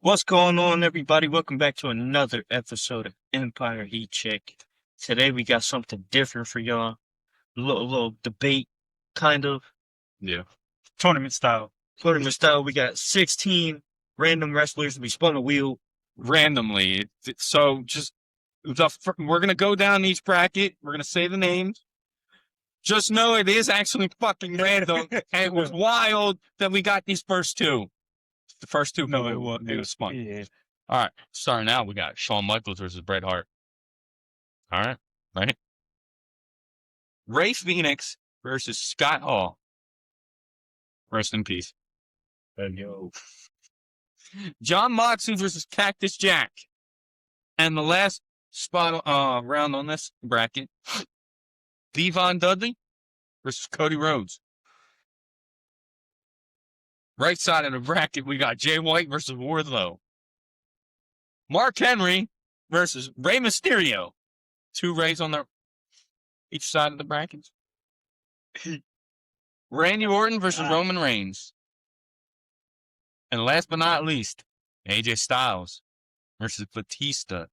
What's going on, everybody? Welcome back to another episode of Empire Heat Check. Today we got something different for y'all. Little debate, kind of. Yeah. Tournament style. Tournament style. We got 16 random wrestlers. We spun a wheel. Randomly. So just, we're going to go down each bracket. We're going to say the names. Just know it is actually fucking random. And it was wild that we got these first two. The first two. No, it was fun. Yeah. All right. Starting out, we got Shawn Michaels versus Bret Hart. All right. Right. Ray Phoenix versus Scott Hall. Rest in peace. Yo. John Moxley versus Cactus Jack. And the last spot round on this bracket, Devon Dudley versus Cody Rhodes. Right side of the bracket, we got Jay White versus Wardlow. Mark Henry versus Rey Mysterio. Two Rays on each side of the brackets. Randy Orton versus Roman Reigns. And last but not least, AJ Styles versus Batista.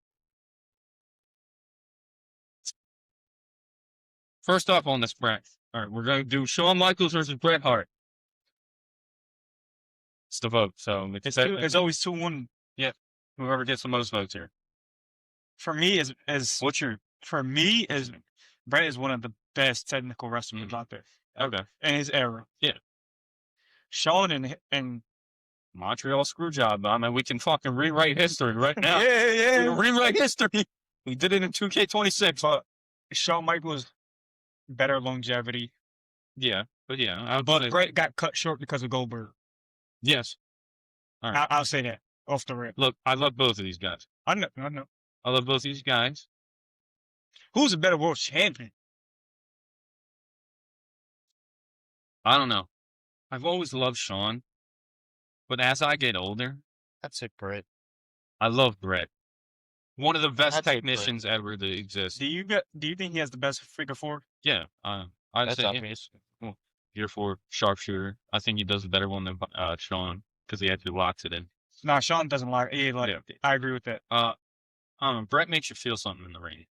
First off on this bracket, all right, we're going to do Shawn Michaels versus Bret Hart. It's the vote, so It's always 2-1. Yeah, whoever gets the most votes here. For me, as Bret is one of the best technical wrestlers out there. Okay. In his era. Yeah. Shawn and Montreal Screwjob. I mean, we can fucking rewrite history right now. yeah. We can rewrite history. We did it in 2K26. But Shawn Michaels better longevity. Yeah, but yeah. But Bret got cut short because of Goldberg. Yes. All right. I'll say that off the rip. Look, I love both of these guys. I know. I love both these guys. Who's a better world champion? I don't know. I've always loved Shawn, but as I get older, That's it, Bret. I love Bret. One of the best That's it, technicians ever to exist. Do you think he has the best figure four? Yeah, I'd That's say obvious. year 4 sharpshooter. I think he does a better one than Shawn because he actually locks it in. Nah, Shawn doesn't like. Yeah. I agree with that. Bret makes you feel something in the ring.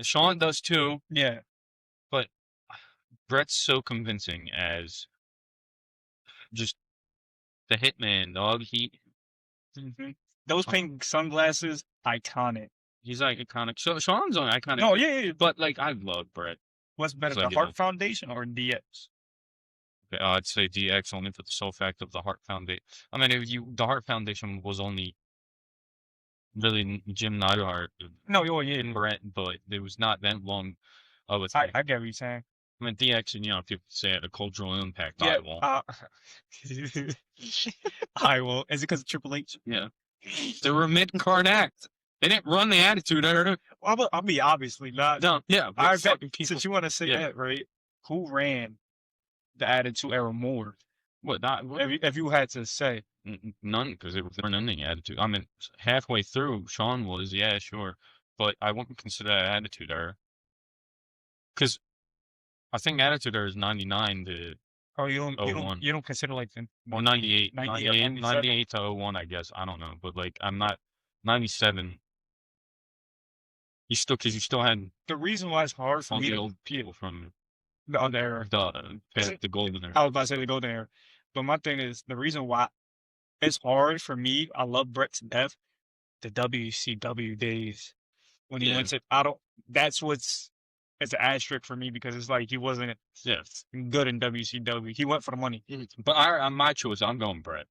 Shawn does too, Yeah. but Bret's so convincing as just the hitman, dog. Those pink sunglasses, iconic. He's like iconic. So Shawn's on iconic. No, yeah. But like I love Bret. What's better, So, the yeah. Heart Foundation or DX? Okay, I'd say DX only for the sole fact of the Heart Foundation. I mean, the Heart Foundation was only really Jim Neidhart No, yeah. and Bret, but it was not that long of a thing. I get what you're saying. I mean, DX, and people say had a cultural impact. Yeah, I won't. I will. Is it because of Triple H? Yeah, they were mid-card act. They didn't run the Attitude Era. I mean, obviously not. No, yeah, but I bet, fucking people. since you want to say Yeah. that, right? Who ran the Attitude Era more? What? Not If you had to say, none, because it was an ending Attitude. I mean, halfway through, Shawn was, yeah, sure, but I wouldn't consider that Attitude Era because I think Attitude Era is 99 to oh, you 01. don't consider like the or 98, 98, 98 to 01, I guess. I don't know, but like I'm not 97. You still had the reason why it's hard for all me the to old people from the other era. the golden era. I was about to say to go there, but my thing is the reason why it's hard for me. I love Bret to death. The WCW days when he went to that's what's it's an asterisk for me because it's like he wasn't good in WCW. He went for the money. But my choice, I'm going Bret.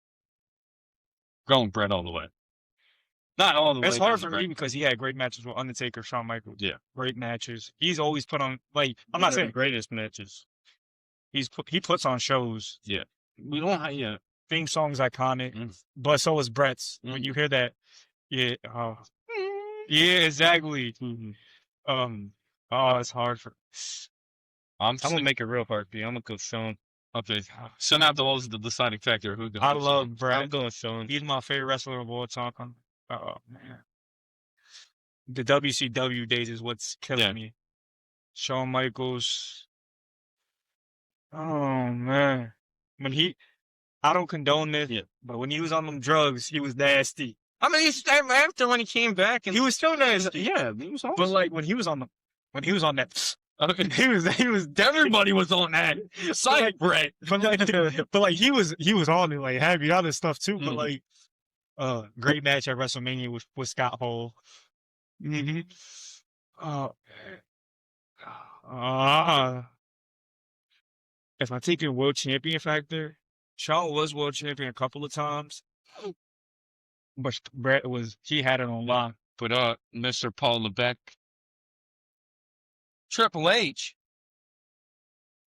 Going Bret all the way. Not all the way. It's hard for me because he had great matches with Undertaker, Shawn Michaels. Yeah. Great matches. He's always put on I'm not saying greatest matches. he puts on shows. Yeah. We don't have Theme song's iconic, but so is Bret's. When you hear that, yeah, yeah, exactly. It's hard for. I'm gonna make it real hard for you. I'm gonna go Shawn. Okay. So now those are the deciding factor. Who I love Bret. I'm going Shawn. He's my favorite wrestler of all time. Oh man, the WCW days is what's killing me. Shawn Michaels. Oh man, I don't condone this, but when he was on them drugs, he was nasty. I mean, after when he came back and He was still nasty. yeah, he was awesome. But like when he was on that, Okay. he was Everybody was on that. Side Brett. but like he was on it, like having other stuff too. But Mhm. like great match at WrestleMania with Scott Hall. Mm-hmm. If I take in world champion factor, Shawn was world champion a couple of times, but Brett he had it on lock. But Mr. Paul Levesque, Triple H,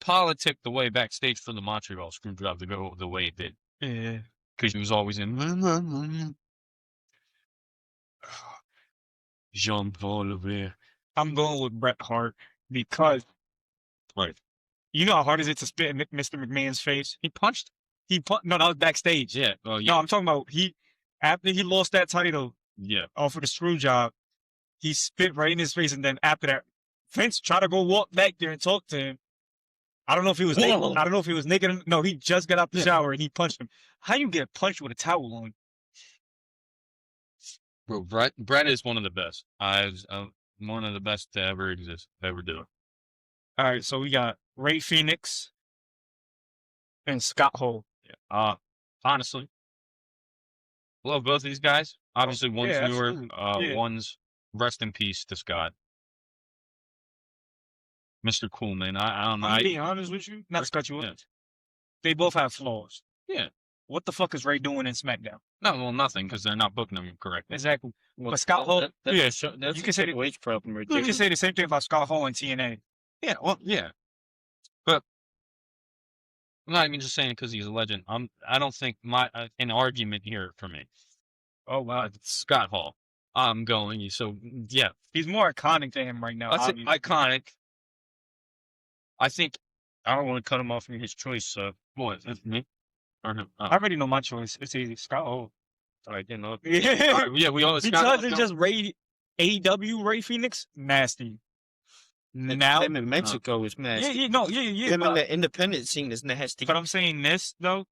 politicked the way backstage for the Montreal Screwjob to go the way it did Yeah. because he was always in. Jean Paul Levesque. I'm going with Bret Hart because Right. you know how hard is it to spit in Mr. McMahon's face? He punched. No, that was backstage. Yeah. Oh yeah. No, I'm talking about after he lost that title Yeah. for the screw job, he spit right in his face, and then after that, Vince tried to go walk back there and talk to him. I don't know if he was naked. I don't know if he was naked. No, he just got out the shower and he punched him. How you get punched with a towel on? Bro, Brett is one of the best. One of the best to ever exist, ever do it. All right, so we got Ray Phoenix and Scott Hall. Yeah. Honestly, love both of these guys. Obviously, one's yeah, newer. absolutely. Yeah. One's rest in peace to Scott. Mr. Coolman. I don't know. I'm being honest with you, not to cut you off. Yeah. They both have flaws. Yeah. What the fuck is Ray doing in SmackDown? No, well, nothing because they're not booking them correctly. Exactly. Well, But Scott Hall, yeah, you can say the wage problem right you there. can say the same thing about Scott Hall and TNA. Yeah, well, yeah. But I'm not even just saying because he's a legend. I don't think an argument here for me. Oh wow, Scott Hall. I'm going. So yeah, he's more iconic than him right now. that's obviously. iconic. I think. I don't want to cut him off from his choice, so What? That's me. Or no? I already know my choice. It's either Scott Hall. I didn't know. Yeah, All right, yeah, we all. because it's just Ray AEW Ray Phoenix nasty. Now, Him in Mexico is nasty. yeah. Him in the independent scene is nasty. But I'm saying this though,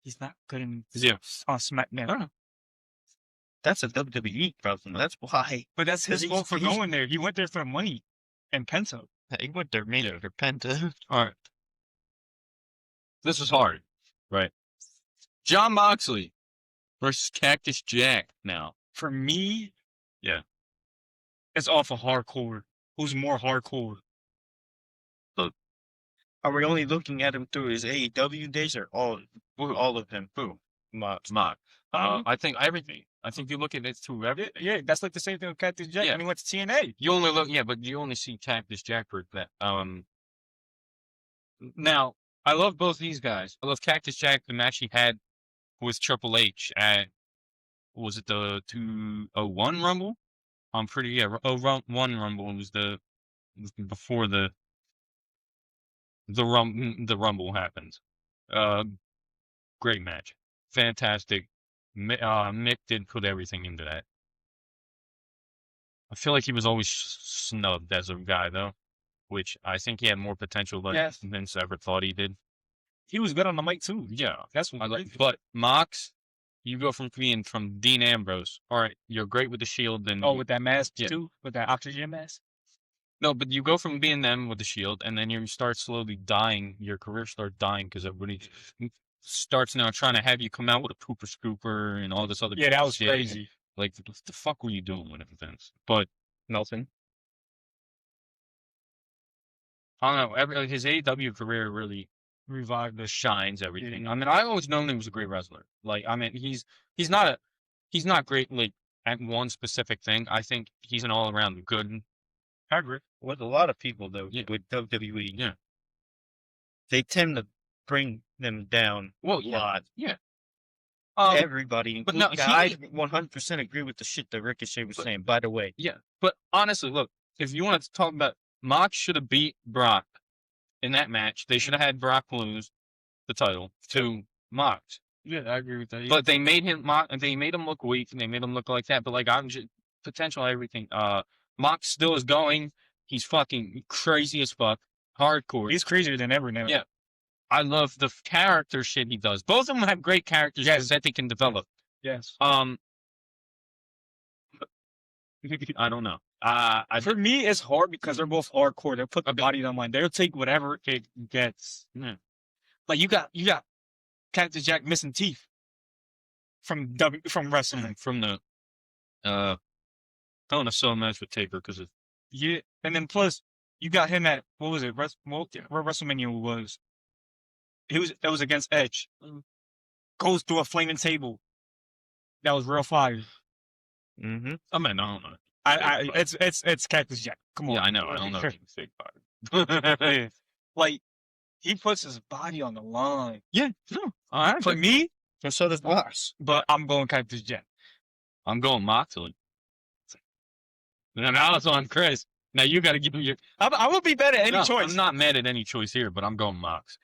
he's not good in Yeah. on SmackDown. That's a WWE problem. That's why. But that's his He's- fault for he's- going there. He went there for money and Penta. He went there made it for Penta. All right. This is hard, right? John Moxley versus Cactus Jack. Now, For me, Yeah. it's off of hardcore. Who's more hardcore? Are we only looking at him through his AEW days or all of him? Who? Mox. Mox. I think everything. I think you look at it through everything. Yeah, that's like the same thing with Cactus Jack Yeah. when he went to TNA. You only look, but you only see Cactus Jack for that. Now, I love both these guys. I love Cactus Jack, the match he had with Triple H at, was it the 201 Rumble? I'm pretty, 01 Rumble was before the Rumble happened. Great match. Fantastic. Mick did put everything into that. I feel like he was always snubbed as a guy, though, which I think he had more potential than Yes. Vince ever thought he did. He was good on the mic too. Yeah. That's what I like, but Mox, you go from being from Dean Ambrose. All right, you're great with the Shield, and Oh, with that mask Yeah. too, with that oxygen mask. no, but you go from being them with the Shield, and then you start slowly dying. Your career starts dying because everybody starts now trying to have you come out with a pooper scooper and all this other. Yeah, that was shit. crazy. Like, what the fuck were you doing with it, Vince? But Nelson. I don't know. His AEW career really Revived the shines everything. Yeah. I mean, I always known he was a great wrestler. Like, I mean, he's not great like at one specific thing. I think he's an all around good. I agree. With a lot of people though, Yeah. with WWE, Yeah. they tend to bring them down Well, a yeah. lot. Um, Everybody, but no, including- I 100% agree with the shit that Ricochet was saying. By the way, yeah. But honestly, look, if you want to talk about Mox should have beat Brock in that match. They should have had Brock lose the title to Mox. Yeah, I agree with that. But they made him look weak and they made him look like that. But like I'm just potential everything. Mox still is going. He's fucking crazy as fuck. Hardcore. he's crazier than ever now. Yeah. I love the character shit he does. Both of them have great characters Yes. that they can develop. Yes. I don't know. For me, it's hard because they're both hardcore. They'll put the body on the line. They'll take whatever it gets. Yeah. Like you got Cactus Jack missing teeth from wrestling. From the I want to sell a match with Taker because it's Yeah, and then plus you got him at what was it? Where WrestleMania was? That was against Edge. Goes through a flaming table. That was real fire. Mm-hmm. I mean, I don't know. It's Cactus Jack. Come on. Yeah, I know. I don't know. If you can say fire. Yeah. Like he puts his body on the line. Yeah, no. All right. For me, And so does Boss. but I'm going Cactus Jack. I'm going Moxley. Now it's on Chris. Now you got to give me your. I would be better at any No, choice. I'm not mad at any choice here, but I'm going Mox.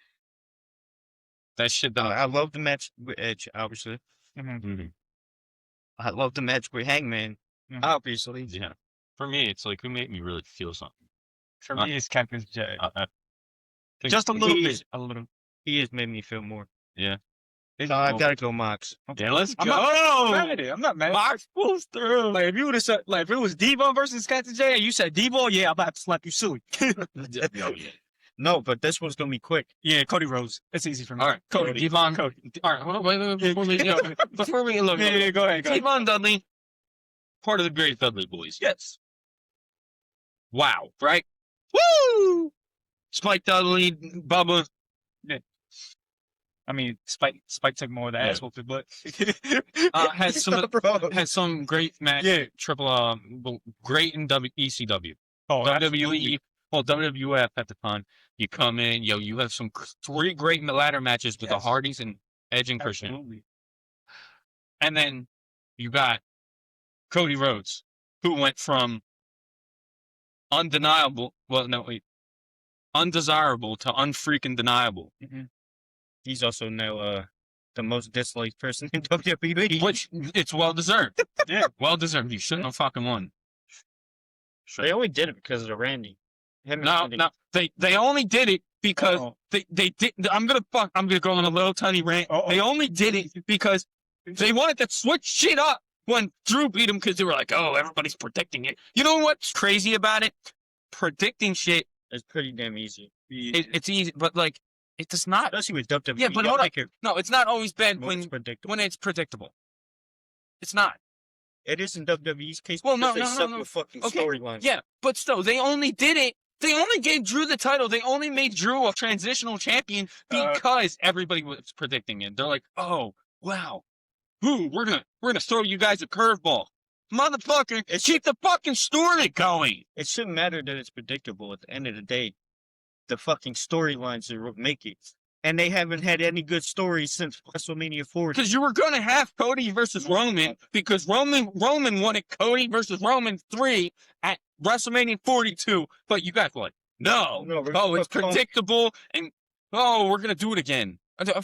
That shit. I love the match with Edge, obviously. Mhm. Mhm. I love the match with Hangman, Mhm. obviously. Yeah. For me, it's like who made me really feel something. For me, it's Cactus Jack. I think Just a little he bit. is- A little. He has made me feel more. Yeah. So I gotta go Mox. Yeah, let's I'm go. not mad at it. I'm not mad. Mox pulls through. Like if you would have said, like if it was Devon versus Cactus Jack, and you said Devon, yeah, I'm about to slap you silly. Yeah. No, but this one's gonna be quick. Yeah, Cody Rhodes. It's easy for me. All right, Cody. Devon. Cody. All right, hold on, wait, before we before we look, Yeah, go ahead. Devon Dudley, part of the great Dudley boys. Yes. Wow, right? Woo! Spike Dudley, Bubba. I mean, Spike took more of the Yeah. ass whooping, but Has some Bro. has some great match. Yeah. Great in ECW. oh, WWE, absolutely. well, WWF at the time. You come in, you have some 3 great ladder matches with the Yes. Hardys and Edge and Christian. Absolutely. And then you got Cody Rhodes, who went from undeniable, undesirable to unfreaking deniable. He's also now the most disliked person in WWE. Which, it's well deserved. Yeah. Well deserved. You shouldn't have fucking won. They only did it because of Randy. Him and No, Randy. no. They only did it because Uh-oh. they did. I'm gonna go on a little tiny rant. Uh-oh. They only did it because they wanted to switch shit up when Drew beat him because they were like, oh, everybody's predicting it. You know what's crazy about it? Predicting shit, It's pretty damn easy. it's easy, but like, it does not. Especially with WWE. Yeah, but You hold on. make it No, it's not always bad when it's when predictable. it's predictable. It's not. It is in WWE's case Well, because no, they no, suck no. with fucking Okay, storylines. Yeah, but still, they only did it. They only gave Drew the title. They only made Drew a transitional champion because everybody was predicting it. They're like, "Oh, wow, we're gonna throw you guys a curveball, motherfucker. Keep the fucking story going." It shouldn't matter that it's predictable at the end of the day. The fucking storylines are what make it. And they haven't had any good stories since WrestleMania 40. Because you were gonna have Cody versus Roman because Roman wanted Cody versus Roman 3 at WrestleMania 42, but you guys were like, no, No, we're oh, it's gonna punk. predictable, and oh, we're gonna do it again.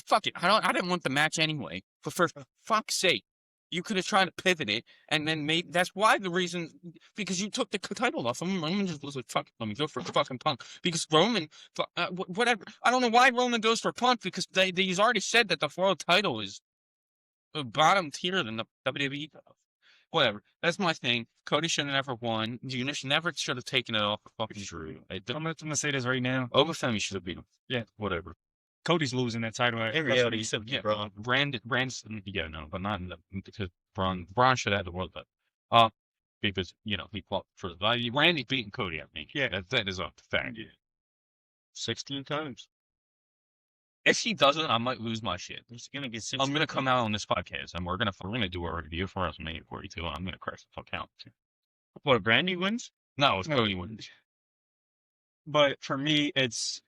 Fuck it, I didn't want the match anyway. But for fuck's sake, you could have tried to pivot it, and then made. That's why the reason because you took the title off him. Roman just was like, fuck, let me go for fucking Punk because Roman, whatever. I don't know why Roman goes for Punk because he's already said that the world title is a bottom tier than the WWE stuff. Whatever. That's my thing. Cody should have never won. You never should have taken it off of fucking Drew. I'm gonna say this right now. Overfemi should have beat him. Yeah. Whatever. Cody's losing that title. At In reality, WrestleMania. he's simply Yeah. wrong. Brand's yeah, no, but not in the because Braun should have had the world title. Because he fought for the Randy beating Cody, I mean. Yeah. That is a fact. 16 times. If he doesn't, I might lose my shit. He's going to get 16 I'm gonna come out on this podcast and we're gonna do a review for WrestleMania 42. I'm gonna crash the fuck out. What, Brandy wins? No, it's No. Cody wins. But for me, it's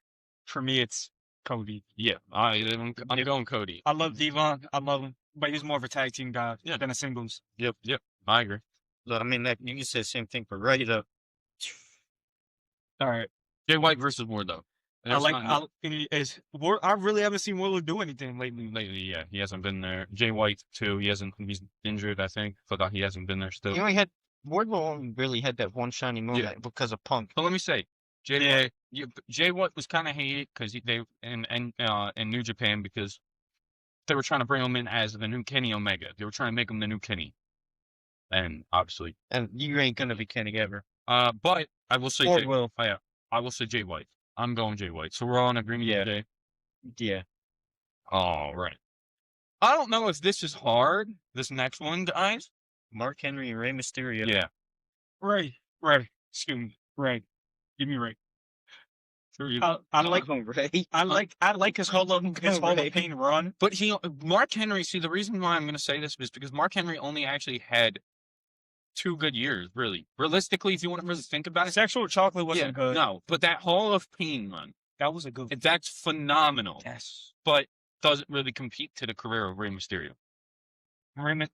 Cody. Yeah, I'm going Cody. I love Devon. I love him, but he's more of a tag team guy Yeah. than a singles. Yep, I agree. Look, I mean, you can say the same thing for Ray, though. All right. Jay White versus Wardlow. I really haven't seen Wardlow do anything lately. Lately, yeah, he hasn't been there. Jay White too. He's injured, I think. Forgot he hasn't been there still. Wardlow only really had that one shiny moment because of Punk. But let me say, Jay White was kind of hated because they in New Japan because they were trying to bring him in as the new Kenny Omega. They were trying to make him the new Kenny. and obviously, And you ain't gonna be Kenny ever. but I will say, Or Jay, will. oh, yeah, I will say Jay White. I'm going Jay White. So we're all in agreement. Yeah. with Jay. Yeah. All right. I don't know if this is hard. This next one, guys. Mark Henry and Rey Mysterio. Yeah. Ray. Excuse me. Ray. Give me Ray. Sure you- I like Ray. I like his Hall of Fame run. But Mark Henry. See, the reason why I'm going to say this is because Mark Henry only actually had 2 good years, really. Realistically, if you want to really think about it, Sexual Chocolate wasn't good. no. But that Hall of Fame run, That was a good one. that's phenomenal. Yes. But doesn't really compete to the career of Rey Mysterio. Raymond,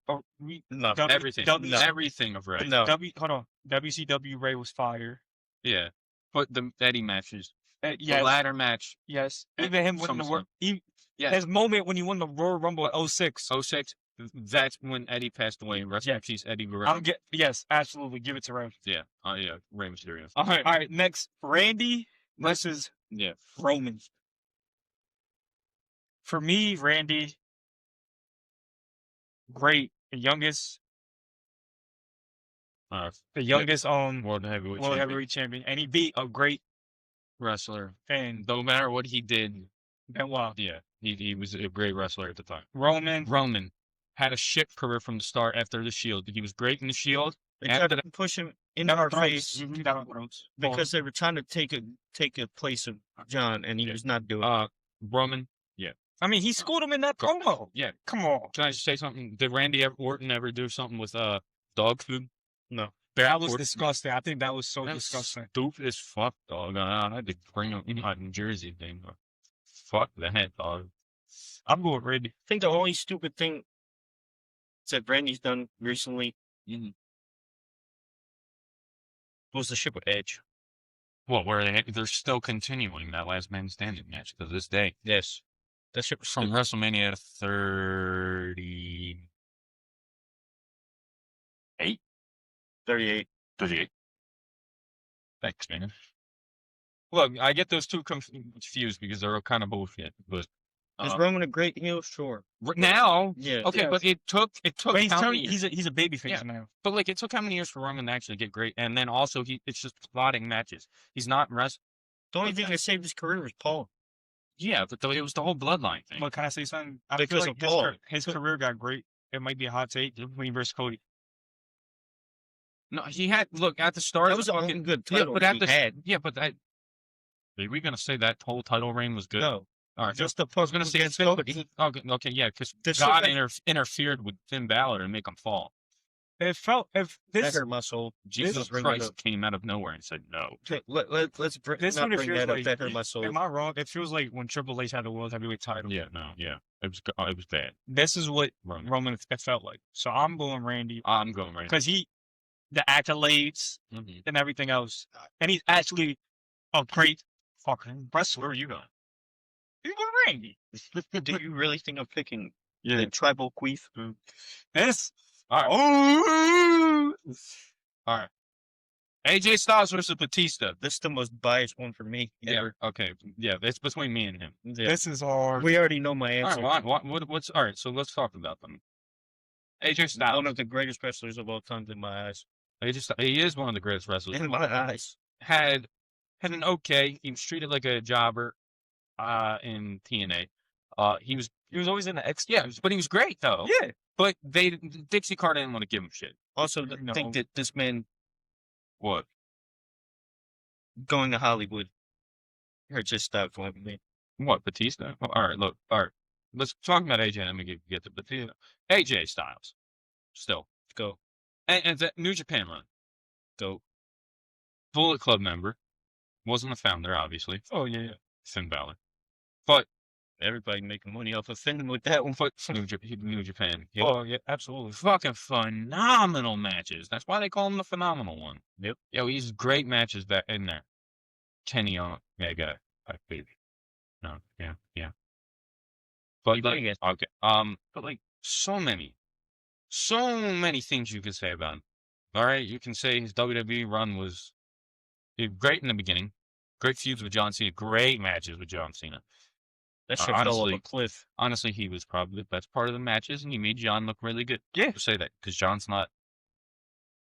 No. Everything, W- everything of Rey. No. hold on. WCW Ray was fire. Yeah, but the Eddie matches, the Yes. ladder match, Yes. Even him winning the world. Yeah. His moment when he won the Royal Rumble in 06. 06. That's when Eddie passed away. Rest in peace, Eddie Guerrero. Yes, absolutely. Give it to Ray. Yeah, yeah, Rey Mysterio. All right. Next, Randy versus Yeah, Roman. For me, Randy, great, the youngest world heavyweight world heavyweight champion, and he beat a great wrestler. and No matter what he did, Benoit. yeah, he was a great wrestler at the time. Roman. Roman had a shit career from the start after the Shield. He was great in the Shield. They After tried to push him into our face Down our throats. because they were trying to take a place of John, and he was not doing it. Roman. I mean, he schooled him in that promo. Yeah. Come on. Can I just say something? Did Randy Orton ever do something with dog food? No. That was Orton- disgusting. I think that was so That's disgusting. stupid as fuck, dog. I had to bring him in my New Jersey thing. But fuck that, dog. I'm going with Randy. I think the only stupid thing that Randy's done recently was the shit with Edge. Well, they're still continuing that last man standing match to this day. Yes. That shit was From stupid. WrestleMania 38. 38. 38. Thanks, man. Look, I get those two confused because they're kind of bullshit. But Is Roman a great heel? Sure. now, Yeah. okay, Yes. but it took But he's how telling many you, he's a baby face Yeah. now. But like, it took how many years for Roman to actually get great? And then also, it's just plotting matches. He's not wrestling. The only thing that saved his career was Paul. Yeah, but it was the whole bloodline thing. But can I say something? I Because feel of like Paul. his career got great. It might be a hot take between versus Cody. No, he had look at the start. That of was the the fucking only good yeah, title but at he the had. yeah, but that. Are we gonna say that whole title reign was good? No. All right, Just the I was gonna say against Finn, Cody. okay, yeah, because This God should've interfered with Finn Balor to make him fall. It felt if That this hurt my soul. Jesus Let's bring it Christ up. came out of nowhere and said no. Okay, let's this not what it bring feels that up. like. That hurt my soul. Am I wrong? It feels like when Triple H had the world heavyweight title. Yeah, no, yeah, it was bad. This is what Roman. Roman it felt like. So I'm going Randy I'm going right. because the accolades Mm-hmm. and everything else, and he's actually a great fucking wrestler. Where are you going? You go Randy. Do you really think I'm picking Yeah. the tribal queef? This. All right. Oh. All right. AJ Styles versus Batista. This is the most biased one for me. Yeah. ever. Okay. Yeah, it's between me and him. Yeah. This is hard. We already know my All answer. right. What's all right? So let's talk about them. AJ Styles. One of the greatest wrestlers of all time in my eyes. He is one of the greatest wrestlers. In my eyes. Had an okay. He was treated like a jobber in TNA. He was always in the X. yeah, but he was great though. Yeah. But Dixie Carter didn't want to give him shit. Also, No. think that this man What? going to Hollywood hurt just stopped for me. What, Batista? Well, all right, look, all right. Let's talk about AJ and then we get to Batista. AJ Styles. Still. Go. And the New Japan run. Go. Bullet Club member. Wasn't a founder, obviously. Oh yeah. Finn Balor. But Everybody making money off of Finn with that one. New Japan. Yeah. Oh yeah. Absolutely. Fucking phenomenal matches. That's why they call him the phenomenal one. Yep. Yo, he's great matches back in there. Kenny Omega, I believe. No, yeah. But like, Vegas. okay, but like so many things you could say about him. All right, you can say his WWE run was great in the beginning, great feuds with John Cena, great matches with John Cena. That shit fell off honestly, a cliff. Honestly, he was probably the best part of the matches, and he made John look really good. Yeah. To say that because John's not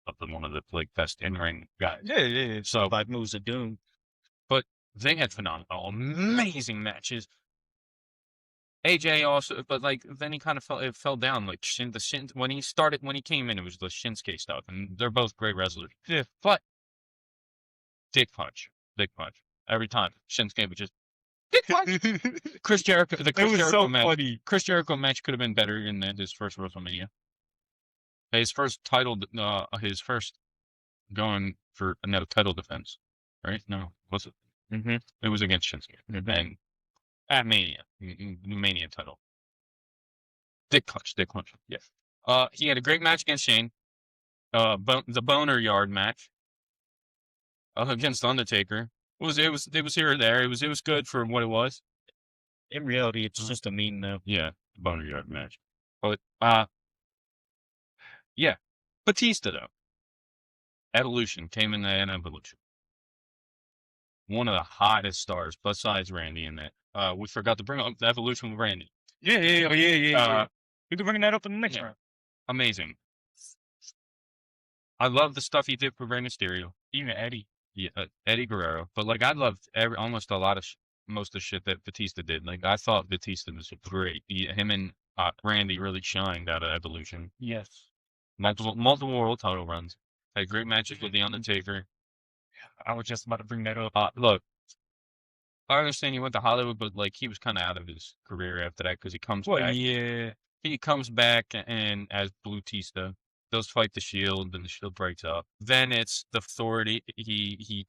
of one of the like best in ring guys. Yeah. So, 5 moves of doom. but they had phenomenal, amazing matches. AJ also, but like then he kind of fell down. Like when he came in, it was the Shinsuke stuff, and they're both great wrestlers. Yeah. But dick punch. Every time Shinsuke would just dick punch. Chris Jericho, the It Chris was Jericho so match. funny. Chris Jericho match could have been better in his first WrestleMania. His first title, his first going for another title defense, right? No, was it? Mm-hmm. It was against Shinsuke, and at Mania, Mania title. Dick punch. Yes. He had a great match against Shane. The Boner Yard match against Undertaker. It was here or there. It was good for what it was. In reality, it's just a meme now. Yeah, the Boner Yard match. But yeah, Batista though. Evolution came in that Evolution. One of the hottest stars, besides Randy in that. We forgot to bring up the Evolution with Randy. Yeah. We can bring that up in the next round. Amazing. I love the stuff he did for Rey Mysterio. Even Eddie. Yeah, Eddie Guerrero. But like I loved almost a lot of most of the shit that Batista did. Like I thought Batista was great. Him and Randy really shined out of Evolution. Yes. Multiple world title runs. Had great matches with the Undertaker. I was just about to bring that up. Look, I understand he went to Hollywood, but like he was kind of out of his career after that because he comes back. Yeah. He comes back and as Blutista, does fight the Shield, and the Shield breaks up. Then it's the Authority. He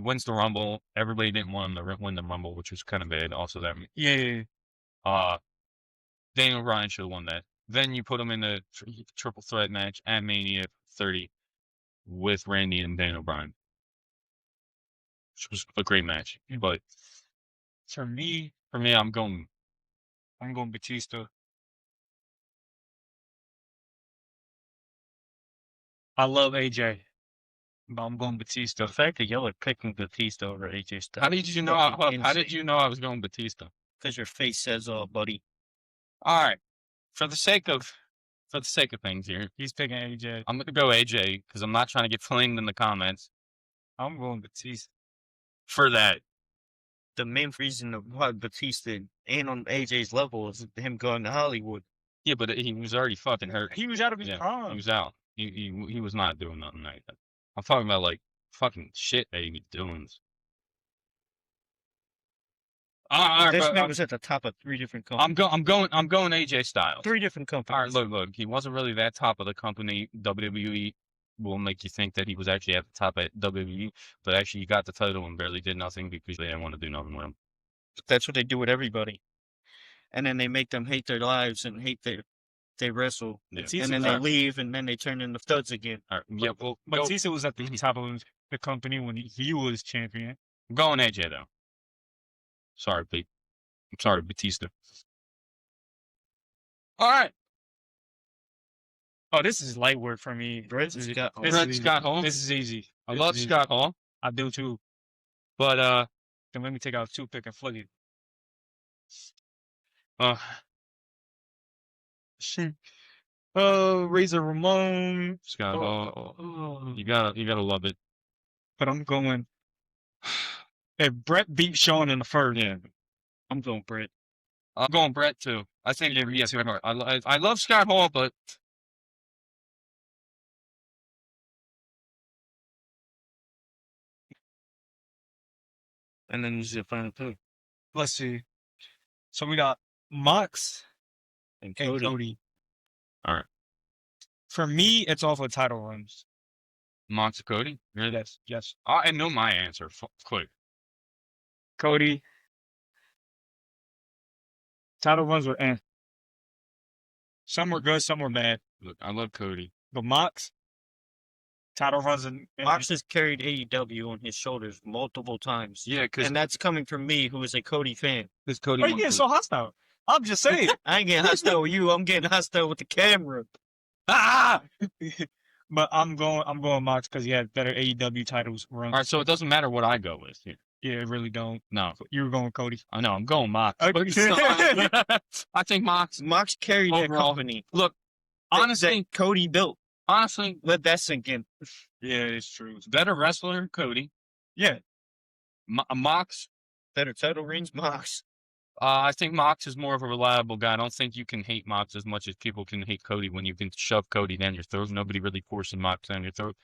wins the Rumble. Everybody didn't want him to win the Rumble, which was kind of bad. Also, that Yeah. Daniel Bryan should have won that. Then you put him in the triple threat match at Mania 30 with Randy and Daniel Bryan, which was a great match. But For me, I'm going Batista. I love AJ, but I'm going Batista. The fact that y'all are picking Batista over AJ Styles. How did you know? How did you know I was going Batista? Because your face says all, buddy. All right, for the sake of things here, He's picking AJ. I'm gonna go AJ because I'm not trying to get flamed in the comments I'm going Batista. for that. The main reason of why Batista ain't on AJ's level is him going to Hollywood. Yeah, but he was already fucking hurt. He was out of his Yeah, prime. he was out. He was not doing nothing like that. I'm talking about like fucking shit that he was doing. All right, This but, man was at the top of 3 different companies. I'm going AJ Styles. 3 different All right, companies. look, he wasn't really that top of the company. WWE will make you think that he was actually at the top at WWE, but actually he got the title and barely did nothing because they didn't want to do nothing with him. That's what they do with everybody. And then they make them hate their lives and hate they wrestle. Yeah. And then they leave and then they turn into thuds again. All right, yeah, well, Batista was at the top of the company when he was champion. I'm going AJ though. Sorry, Pete. I'm sorry, Batista. All right. Oh, this is light work for me. Brett Scott Hall. This Brett is Scott Hall. This is easy. I This love is easy. Scott Hall, I do too. but Then let me take out 2 pick and flick it. Razor Ramon. Scott Hall. Oh. You gotta love it. But I'm going. If Brett beat Sean in the first, Yeah, I'm going Brett. I'm going Brett too. I think yes, I love Scott Hall, but And then there's the final 2. let's see. So we got Mox And and Cody. Cody. All right. For me, it's off of title runs. Mox Cody. Really? Yes. I know my answer. Quick. Cody. Title runs were some were good, some were bad. Look, I love Cody. But Mox, title runs and Mox has carried AEW on his shoulders multiple times. Yeah, because And that's coming from me, who is a Cody fan. Cody. Why are you getting so hostile? I'm just saying. I ain't getting hostile with you. I'm getting hostile with the camera. Ah! But I'm going Mox because he had better AEW titles run. All right, so it doesn't matter what I go with here. Yeah, it really don't. No, You were going Cody. I know I'm going Mox. Okay. I think Mox. Mox carried that Overall, company. Look, that- honestly, that Cody built. Honestly, Let that sink in. Yeah, it's true. better wrestler, Cody. Yeah, Mox. Better title rings, Mox. I think Mox is more of a reliable guy. I don't think you can hate Mox as much as people can hate Cody when you can shove Cody down your throat. Nobody really forcing Mox down your throat,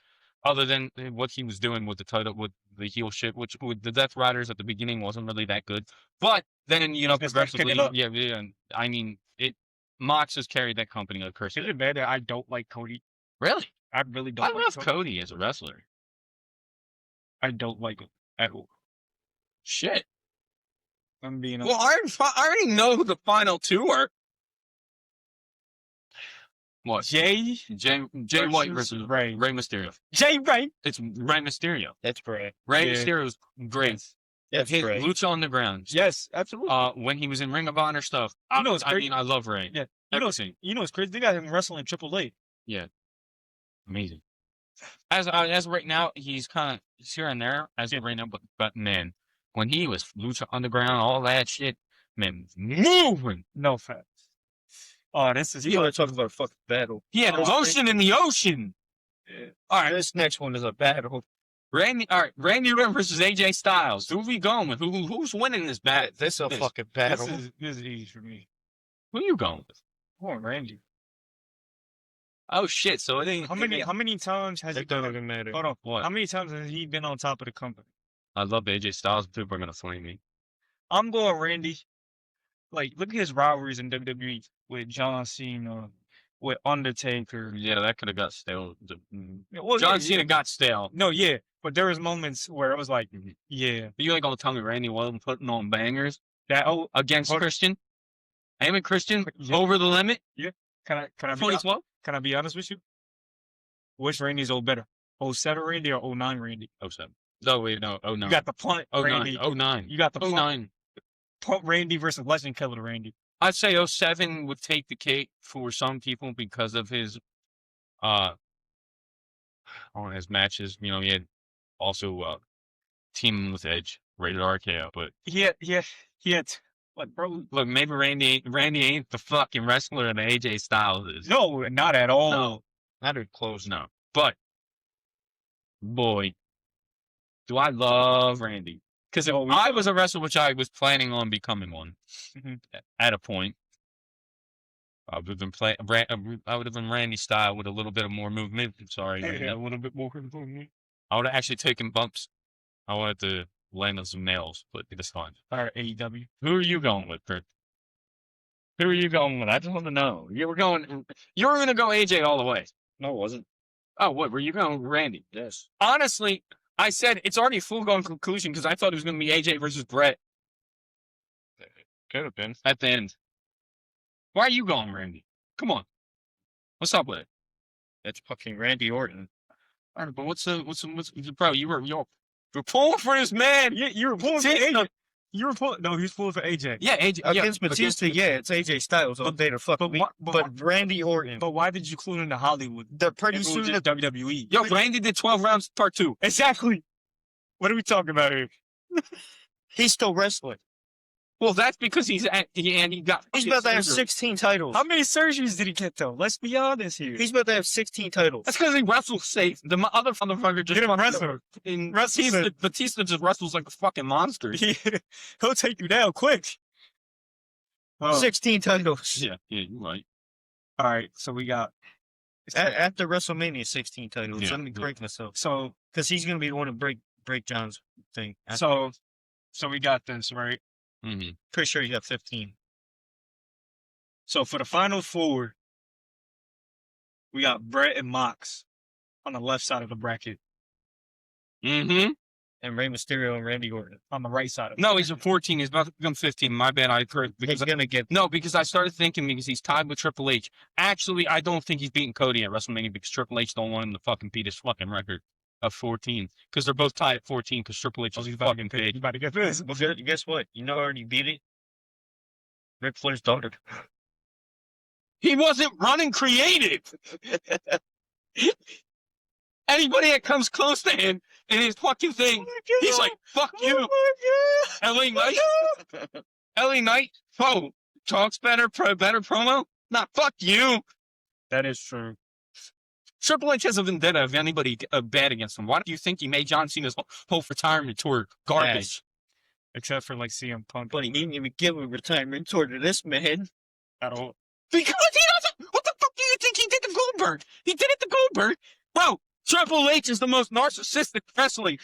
other than what he was doing with the title, with the heel shit, which with the Death Riders at the beginning wasn't really that good. But then, you know, It's started picking progressively, up. yeah. I mean, Mox has carried that company like Is Chris. it bad that I don't like Cody? Really? I really don't I like love Cody. Cody as a wrestler. I don't like him at all. Shit. I'm being Well, I already know who the final two are. What? Jay Jay White versus Ray. Rey Mysterio. Jay Ray. It's Rey Mysterio. That's Bray. Rey Yeah. Mysterio's great. That's His Bray. Lucha Underground. Yes, absolutely. When he was in Ring of Honor stuff. You know it's I crazy. mean, I love Ray. Yeah. You know, Everything. it's crazy. They got him wrestling AAA. Amazing. As of right now, he's here and there as of right now, but man, when he was Lucha Underground, all that shit, man, moving. No facts. Oh, this is You want to talk about a fucking battle? He had Oh, emotion in the ocean. Yeah. All right, This next one is a battle. Randy Orton versus AJ Styles. Who we going with? Who's winning this battle? This a This- fucking battle. This is easy for me. Who you going with? Come on, Randy. Oh shit! So it ain't. How many times has he It don't been? even matter. Hold on. What? How many times has he been on top of the company? I love AJ Styles. People are gonna flame me. I'm going Randy. Like, look at his rivalries in WWE with John Cena, with Undertaker. Yeah, that could have got stale. Well, John yeah, Cena got stale. No, yeah, but there was moments where it was like, Mhm. yeah, You ain't gonna tell me Randy wasn't putting on bangers that. Oh, against Hold- Christian? Him and Christian Yeah. over the limit. can I be 2012. can I be honest with you? Which Randy's old better, 07 Randy or 09 Randy? 07. No, wait, no. Oh, no. You got the punt, 09. Randy. 09. You got the punt, 09. Randy versus Legend Killer Randy. I'd say 07 would take the cake for some people because of his on his matches. You know, he had also teaming with Edge, rated RKO. But He had like, bro. look, maybe Randy ain't the fucking wrestler that AJ Styles is. No, not at all. No. Not even close. No. But boy, do I love Randy. Because if Oh, we- I was a wrestler, which I was planning on becoming one Mhm. at a point, I would have been I would have been Randy style with a little bit of more movement. I'm sorry, Yeah, a little bit more. I would have actually taken bumps. I wanted to land on some nails, but it's fine. All right, AEW. Who are you going with, Kurt? Who are you going with? I just want to know. You were going to go AJ all the way. No, it wasn't. Oh, what were you going with Randy? Yes. Honestly, I said it's already a foregone conclusion because I thought it was going to be AJ versus Brett Could have been. at the end. Why are you going, Randy? Come on. What's up with it? That's fucking Randy Orton. All right, but what's bro? You're pulling for this man. Yeah, you were pulling for Batista. AJ. You were pulling. No, he was pulling for AJ. Yeah, AJ Against Batista, yeah, it's AJ Styles all day to fuck but me. why- But Randy Orton. But why did you clue into Hollywood? They're pretty It was soon. just WWE. Yo, Randy did 12 rounds part 2. Exactly. What are we talking about here? He's still wrestling. Well, that's because he got. He's about to have 16 titles. How many surgeries did he get though? Let's be honest here. He's about to have 16 titles. That's because he wrestles safe. The other motherfucker just Get him a wrestler. in Wrestles Batista just wrestles like a fucking monster. He'll take you down quick. Oh, 16 titles. Yeah, you're right. all right, so we got. After WrestleMania, 16 titles. Yeah. Let me correct myself. So Because he's going to be the one to break John's thing. I'm so we got this right. Mm-hmm. pretty sure he got 15. So for the final four, we got Brett and Mox on the left side of the bracket. Mm-hmm. And Rey Mysterio and Randy Orton. On the right side of the No, he's a 14. He's about to become 15. My bad. I heard He's because going to get. no, because I started thinking because he's tied with Triple H. Actually, I don't think he's beating Cody at WrestleMania because Triple H don't want him to fucking beat his fucking record of 14. Because they're both tied at 14 because Triple H is fucking You big. about to get this. Well, guess what? You know who already beat it? Ric Flair's daughter. He wasn't running creative. Anybody that comes close to him in his fucking thing, he's like, fuck you. LA Knight? LA Knight? Oh, talks better promo? Nah, fuck you. That is true. Triple H has a vendetta of anybody bad against him. Why do you think he made John Cena's whole retirement tour garbage? Except for like CM Punk But he didn't even give a retirement tour to this man. at all. Because he doesn't. What the fuck do you think he did to Goldberg? He did it to Goldberg, bro. Triple H is the most narcissistic wrestling.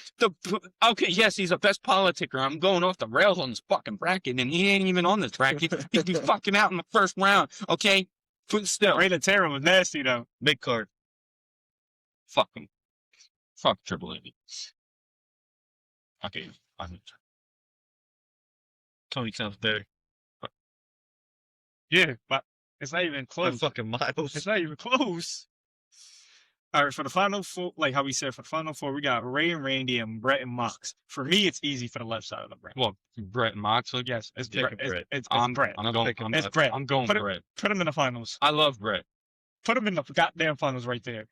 Okay, yes, he's the best politicker. I'm going off the rails on this fucking bracket, and he ain't even on this bracket. He'd be fucking out in the first round. Okay, but still, Rey Mysterio was nasty though. Big card. fuck him. Fuck Triple H. Okay, Tony sounds better. Yeah, but it's not even By close. fucking miles. It's not even close. All right, for the final four, like how we said, for the final four, we got Ray and Randy and Brett and Mox. For me, it's easy for the left side of the brand. well, Brett Moxley. Yes, it's Picking Brett. Brett. It's I'm Brett. I'm going. picking- It's Brett. I'm going Put it- Brett. Put him in the finals. I love Brett. Put him in the goddamn finals right there.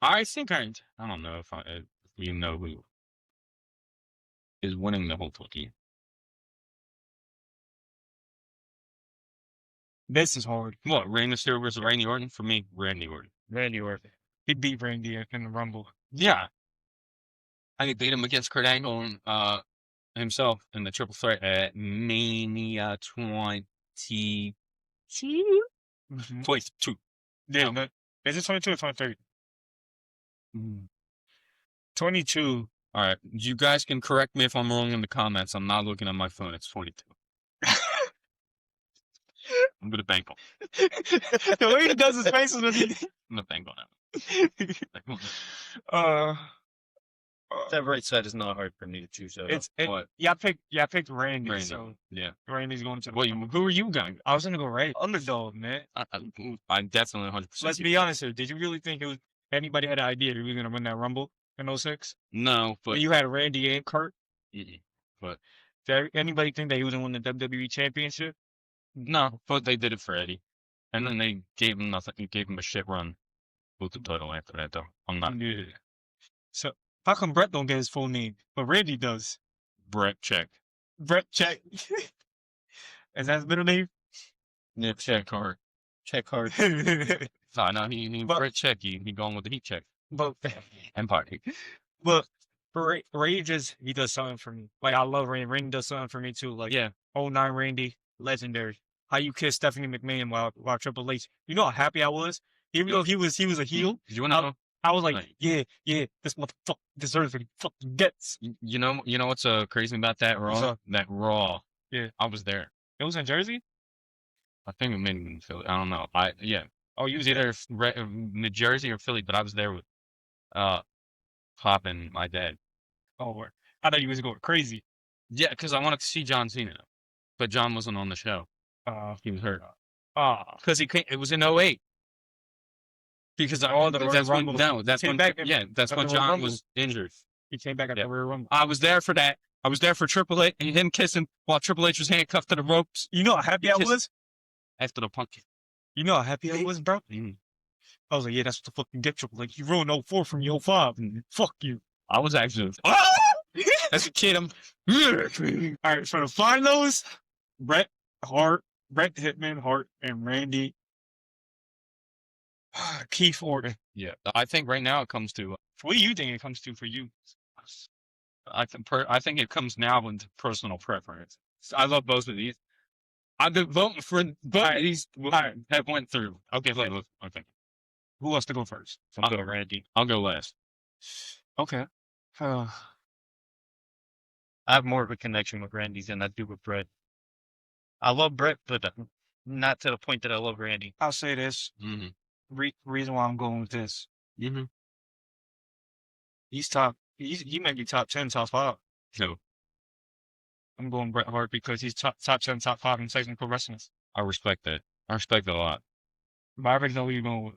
I think I don't know if you know who is winning the whole fucking. This is hard. What, Rey Mysterio versus Randy Orton? For me, Randy Orton. Randy Orton. He beat Randy in the Rumble. Yeah. I beat him against Kurt Angle and himself in the triple threat at Mania 22. Mm-hmm. 22. Yeah, but is it 22 or 23? 22. All right. You guys can correct me if I'm wrong in the comments. I'm not looking at my phone. It's 22. I'm going to bank on it. The way he does his faces when he. I'm going to bank on it. That right side is not hard for me to choose. What? I picked Randy. Randy. So Yeah. Randy's going to the Wait, Rumble. who are you going? I was gonna go right underdog, man. I'm definitely 100%. Let's be honest here. Did you really think it was anybody had an idea he was gonna win that Rumble in 06? No, but You had Randy and Kurt. mm-mm. Did anybody think that he was gonna win the WWE Championship? No, but they did it for Eddie. And then they gave him nothing. Gave him a shit run with the title after that, though. I'm not Yeah. So how come Brett don't get his full name, but Randy does? Brett check. Brett Check. Is that his middle name? Yeah, check hard. check hard. No, no, he But- Brett check. He going with the heat check. but Empire. but for Ray just he does something for me. Like I love Randy. Randy does something for me too. Like Yeah. 09 Randy, legendary. How you kiss Stephanie McMahon while Triple H. You know how happy I was? Even though he was a heel, You want to know? I was like, Right. yeah, this motherfucker deserves what he fucking gets. You know what's crazy about that What's Raw? up? That Raw. Yeah. I was there. It was in Jersey? I think it may have been in Philly. I don't know. Yeah. Oh, It you was was there. either New Jersey or Philly, but I was there with Pop and my dad. Oh, word. I thought you was going crazy. Yeah, because I wanted to see John Cena, but John wasn't on the show. He was hurt. Because he came. It was in 08. Because the that's when Rumble. that's Came when back that's after when the John Rumble. was injured. He came back at Yeah. the Royal Rumble. I was there for that. I was there for Triple H and him kissing while Triple H was handcuffed to the ropes You know how happy I Just- was? after the punk. You know how happy I was, bro? Mhm. I was like, yeah, that's what the fucking get Triple H. You ruined 04 from your 05. Fuck you. I was actually as a kid. I'm All right, for the finals, Bret Hitman Hart, and Randy Keith Orton. yeah. I think right now it comes to. What do you think it comes to for you? I think it comes now into personal preference. I love both of these. I've been voting for both Alright, of these alright. have went through. Okay, okay. Who wants to go first? I'll go Randy. I'll go last. Okay. I have more of a connection with Randy than I do with Brett. I love Brett, but not to the point that I love Randy. I'll say this. Mm-hmm. Reason why I'm going with this. Mm-hmm. He may be top 10, top 5. No, I'm going Bret Hart because he's top 10, top 5 in technical wrestling. I respect that. I respect that a lot. But I already know who you're going with.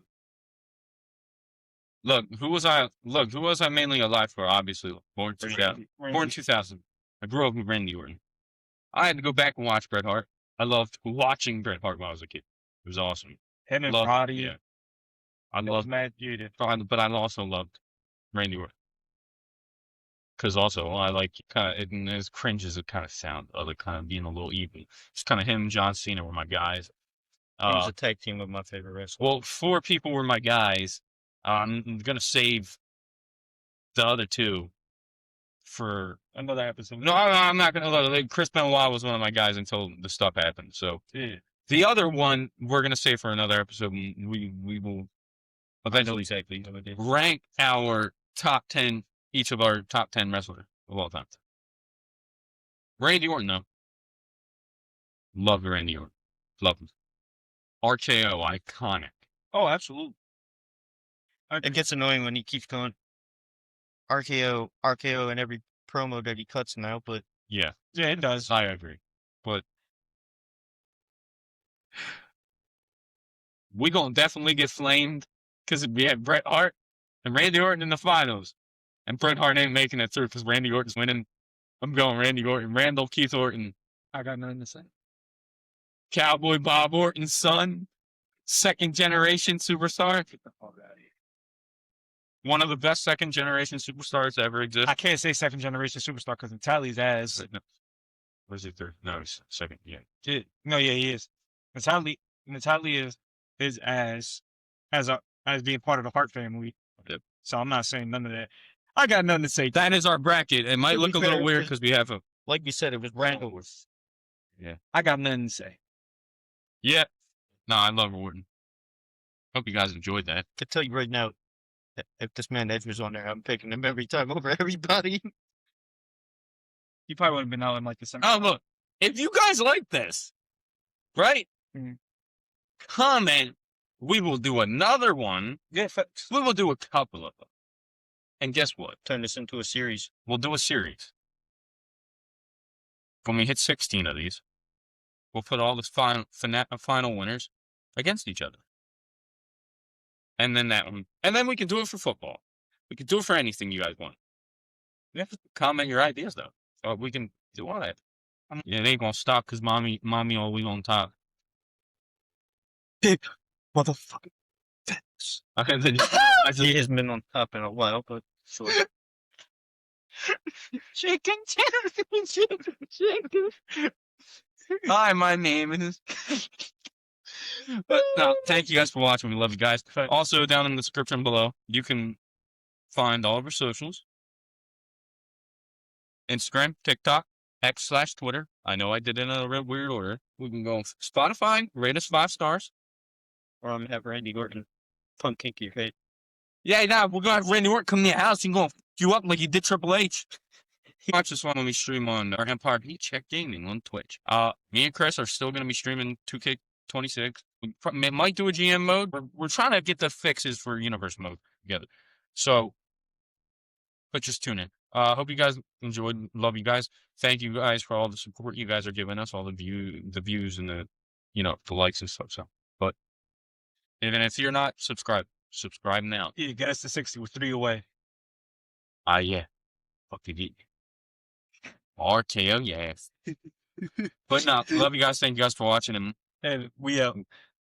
Look, who was I mainly alive for? Obviously, born 2000. Born 2000. I grew up with Randy Orton. I had to go back and watch Bret Hart. I loved watching Bret Hart when I was a kid. It was awesome. Him and Loved- Roddy. yeah. I It was loved, mad good. but I also loved Randy Orton. Because also, I like kind of, as cringe as it kind of sounds, other kind of being a little evil. It's kind of him and John Cena were my guys. He was a tag team with my favorite wrestler. Well, 4 people were my guys. I'm gonna save the other two for Another episode. no. I'm not gonna. Chris Benoit was one of my guys until the stuff happened. So Yeah. the other one we're gonna save for another episode. We will I know eventually exactly who it is. rank our top 10, each of our top 10 wrestlers of all time. Randy Orton, though. Love Randy Orton. Love him. RKO, iconic. Oh, absolutely. It gets annoying when he keeps going RKO in every promo that he cuts now, but Yeah, Yeah, it does. I agree. But we gonna definitely get flamed because we had Bret Hart and Randy Orton in the finals. And Bret Hart ain't making it through because Randy Orton's winning. I'm going Randy Orton. Randall Keith Orton. I got nothing to say. Cowboy Bob Orton's son. Second generation superstar. One of the best second generation superstars to ever exist. I can't say second generation superstar because Natalie's ass. Was it third? No, he's second. Yeah. No, yeah, he is. Natalie is as being part of the Hart family. Yep. So I'm not saying none of that. I got nothing to say. That is our bracket. It might To be look a little fair, weird just- because we have a. like you said, it was Randall. I got nothing to say. Yeah. No, I love Orton. Hope you guys enjoyed that. I can tell you right now, if this man Edge was on there, I'm picking him every time over everybody. He probably would have been out in like the semi. Oh, look. If you guys like this, right? Mhm. Comment. We will do another one. Yeah, facts. We will do a couple of them. And guess what? Turn this into a series. We'll do a series. When we hit 16 of these, we'll put all the final winners against each other. And then that one. And then we can do it for football. We can do it for anything you guys want. You have to comment your ideas, though. So we can do all that. Yeah, they ain't gonna stop because mommy always on top. Big motherfucker. And then He hasn't been on top in a while, but sure. Chicken. Hi, my name is. But no, thank you guys for watching. We love you guys. Also, down in the description below, you can find all of our socials: Instagram, TikTok, X/Twitter. I know I did it in a real weird order. We can go on Spotify, rate us 5 stars. Or I'm gonna have Randy Orton punk kick your head. Yeah, nah, we're gonna have Randy Orton come to your house and gonna fuck you up like he did Triple H. Watch this one when we stream on our Empire Heat Check Gaming on Twitch. Me and Chris are still gonna be streaming 2K26. We might do a GM mode. We're trying to get the fixes for Universe mode together. So, but just tune in. Hope you guys enjoyed. Love you guys. Thank you guys for all the support you guys are giving us, all the views and the likes and stuff. So, but even if you're not subscribed, subscribe now. Yeah, get us to 60 with 3 away. Yeah. Fuck you. RKO, yes. But no, love you guys. Thank you guys for watching. And And we out.